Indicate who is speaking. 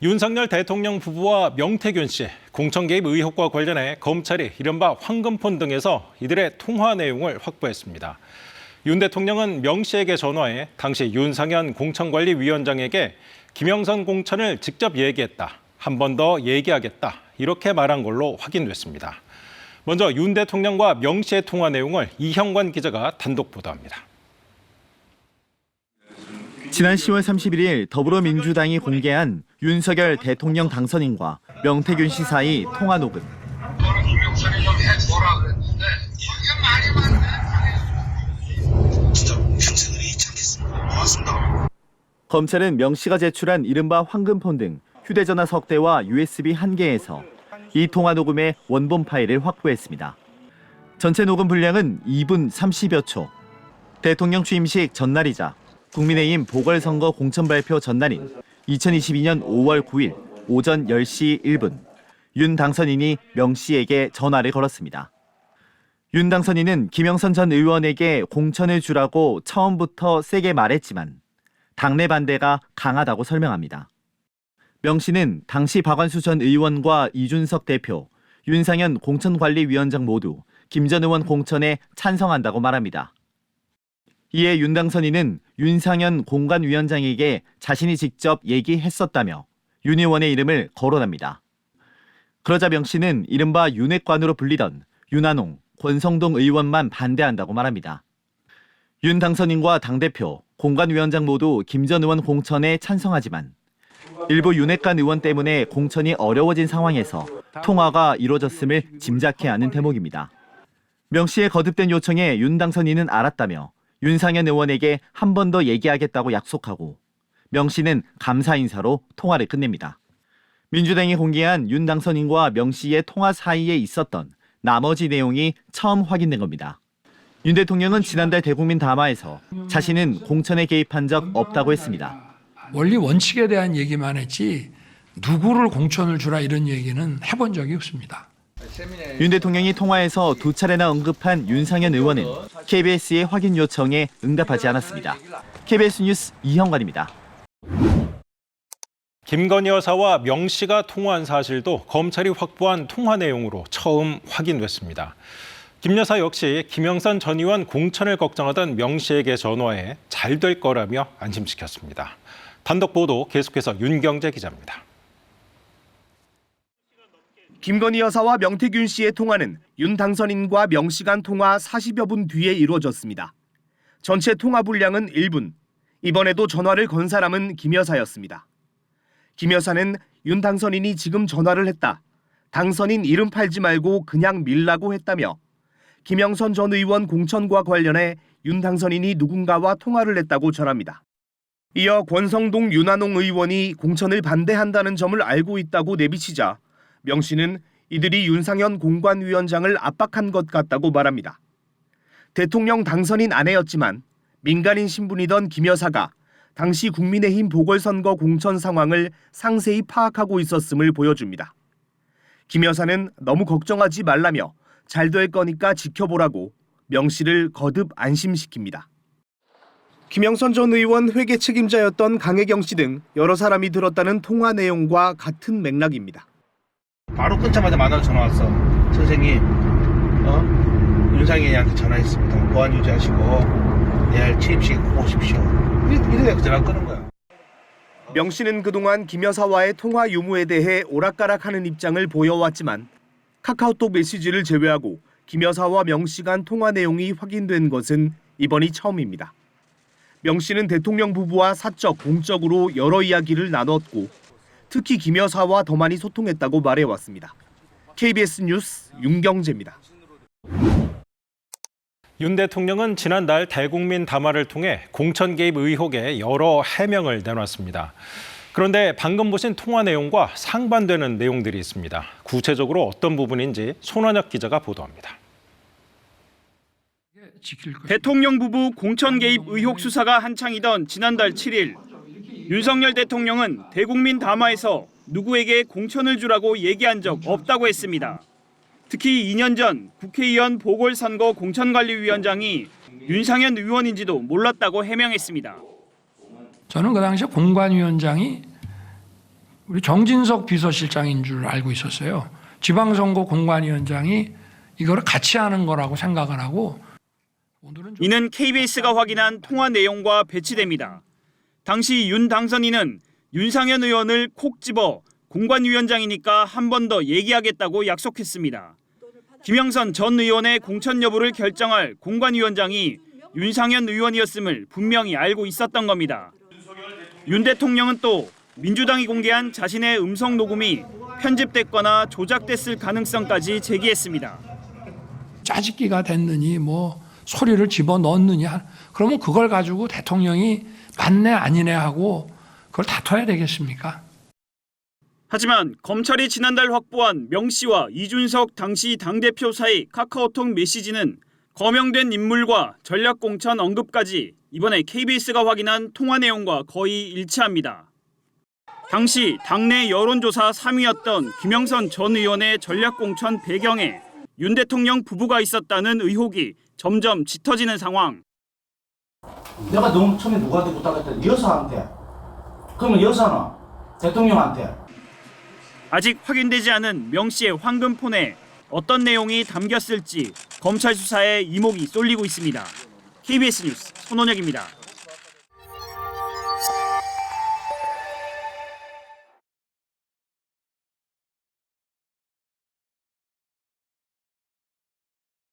Speaker 1: 윤석열 대통령 부부와 명태균 씨 공천 개입 의혹과 관련해 검찰이 이른바 황금폰 등에서 이들의 통화 내용을 확보했습니다. 윤 대통령은 명 씨에게 전화해 당시 윤상현 공천관리위원장에게 김영선 공천을 직접 얘기했다. 한 번 더 얘기하겠다. 이렇게 말한 걸로 확인됐습니다. 먼저 윤 대통령과 명 씨의 통화 내용을 이형관 기자가 단독 보도합니다.
Speaker 2: 지난 10월 31일 더불어민주당이 공개한 윤석열 대통령 당선인과 명태균 씨 사이 통화 녹음. 검찰은 명 씨가 제출한 이른바 황금폰 등 휴대전화 석 대와 USB 1개에서 이 통화 녹음의 원본 파일을 확보했습니다. 전체 녹음 분량은 2분 30여 초. 대통령 취임식 전날이자 국민의힘 보궐선거 공천 발표 전날인 2022년 5월 9일 오전 10시 1분 윤 당선인이 명 씨에게 전화를 걸었습니다. 윤 당선인은 김영선 전 의원에게 공천을 주라고 처음부터 세게 말했지만 당내 반대가 강하다고 설명합니다. 명 씨는 당시 박완수 전 의원과 이준석 대표, 윤상현 공천관리위원장 모두 김 전 의원 공천에 찬성한다고 말합니다. 이에 윤 당선인은 윤상현 공관위원장에게 자신이 직접 얘기했었다며 윤 의원의 이름을 거론합니다. 그러자 명 씨는 이른바 윤핵관으로 불리던 윤한홍, 권성동 의원만 반대한다고 말합니다. 윤 당선인과 당대표, 공관위원장 모두 김 전 의원 공천에 찬성하지만 일부 윤핵관 의원 때문에 공천이 어려워진 상황에서 통화가 이루어졌음을 짐작해야 하는 대목입니다. 명 씨의 거듭된 요청에 윤 당선인은 알았다며 윤상현 의원에게 한 번 더 얘기하겠다고 약속하고 명 씨는 감사 인사로 통화를 끝냅니다. 민주당이 공개한 윤 당선인과 명 씨의 통화 사이에 있었던 나머지 내용이 처음 확인된 겁니다. 윤 대통령은 지난달 대국민 담화에서 자신은 공천에 개입한 적 없다고 했습니다.
Speaker 3: 원리 원칙에 대한 얘기만 했지 누구를 공천을 주라 이런 얘기는 해본 적이 없습니다.
Speaker 2: 윤 대통령이 통화에서 두 차례나 언급한 윤상현 의원은 KBS의 확인 요청에 응답하지 않았습니다. KBS 뉴스 이형관입니다.
Speaker 1: 김건희 여사와 명 씨가 통화한 사실도 검찰이 확보한 통화 내용으로 처음 확인됐습니다. 김 여사 역시 김영선 전 의원 공천을 걱정하던 명 씨에게 전화해 잘 될 거라며 안심시켰습니다. 단독 보도 계속해서 윤경재 기자입니다.
Speaker 4: 김건희 여사와 명태균 씨의 통화는 윤 당선인과 명 씨 간 통화 40여 분 뒤에 이루어졌습니다. 전체 통화 분량은 1분. 이번에도 전화를 건 사람은 김 여사였습니다. 김 여사는 윤 당선인이 지금 전화를 했다. 당선인 이름 팔지 말고 그냥 밀라고 했다며 김영선 전 의원 공천과 관련해 윤 당선인이 누군가와 통화를 했다고 전합니다. 이어 권성동 윤한홍 의원이 공천을 반대한다는 점을 알고 있다고 내비치자 명 씨는 이들이 윤상현 공관위원장을 압박한 것 같다고 말합니다. 대통령 당선인 아내였지만 민간인 신분이던 김 여사가 당시 국민의힘 보궐선거 공천 상황을 상세히 파악하고 있었음을 보여줍니다. 김 여사는 너무 걱정하지 말라며 잘 될 거니까 지켜보라고 명 씨를 거듭 안심시킵니다. 김영선 전 의원 회계 책임자였던 강혜경 씨 등 여러 사람이 들었다는 통화 내용과 같은 맥락입니다.
Speaker 5: 바로 끊자마자 만나러 전화 왔어. 선생님, 윤상현이한테 전화했습니다. 보안 유지하시고 내일 취임식 오십시오. 이래서 전화 끊은 거야.
Speaker 4: 명 씨는 그동안 김 여사와의 통화 유무에 대해 오락가락하는 입장을 보여왔지만 카카오톡 메시지를 제외하고 김 여사와 명 씨 간 통화 내용이 확인된 것은 이번이 처음입니다. 명 씨는 대통령 부부와 사적, 공적으로 여러 이야기를 나눴고 특히 김 여사와 더 많이 소통했다고 말해왔습니다. KBS 뉴스 윤경재입니다.
Speaker 1: 윤 대통령은 지난달 대국민 담화를 통해 공천 개입 의혹에 여러 해명을 내놨습니다. 그런데 방금 보신 통화 내용과 상반되는 내용들이 있습니다. 구체적으로 어떤 부분인지 손원혁 기자가 보도합니다.
Speaker 6: 대통령 부부 공천 개입 의혹 수사가 한창이던 지난달 7일 윤석열 대통령은 대국민 담화에서 누구에게 공천을 주라고 얘기한 적 없다고 했습니다. 특히 2년 전 국회의원 보궐선거 공천관리위원장이 윤상현 의원인지도 몰랐다고 해명했습니다.
Speaker 3: 저는 그 당시에 공관위원장이 우리 정진석 비서실장인 줄 알고 있었어요. 지방선거 공관위원장이 이거를 같이 하는 거라고 생각을 하고 오늘은 좀
Speaker 6: 이는 KBS가 확인한 통화 내용과 배치됩니다. 당시 윤 당선인은 윤상현 의원을 콕 집어 공관위원장이니까 한 번 더 얘기하겠다고 약속했습니다. 김영선 전 의원의 공천 여부를 결정할 공관위원장이 윤상현 의원이었음을 분명히 알고 있었던 겁니다. 윤 대통령은 또 민주당이 공개한 자신의 음성 녹음이 편집됐거나 조작됐을 가능성까지 제기했습니다.
Speaker 3: 짜집기가 됐느니 뭐 소리를 집어넣느냐 그러면 그걸 가지고 대통령이 맞네 아니네 하고 그걸 다퉈야 되겠습니까?
Speaker 6: 하지만 검찰이 지난달 확보한 명 씨와 이준석 당시 당대표 사이 카카오톡 메시지는 거명된 인물과 전략공천 언급까지 이번에 KBS가 확인한 통화 내용과 거의 일치합니다. 당시 당내 여론조사 3위였던 김영선 전 의원의 전략공천 배경에 윤 대통령 부부가 있었다는 의혹이 점점 짙어지는 상황.
Speaker 5: 내가 너무 처음에 누구한테 부탁했다? 여사한테. 그러면 여사는 대통령한테.
Speaker 6: 아직 확인되지 않은 명 씨의 황금폰에 어떤 내용이 담겼을지 검찰 수사에 이목이 쏠리고 있습니다. KBS 뉴스 손원혁입니다.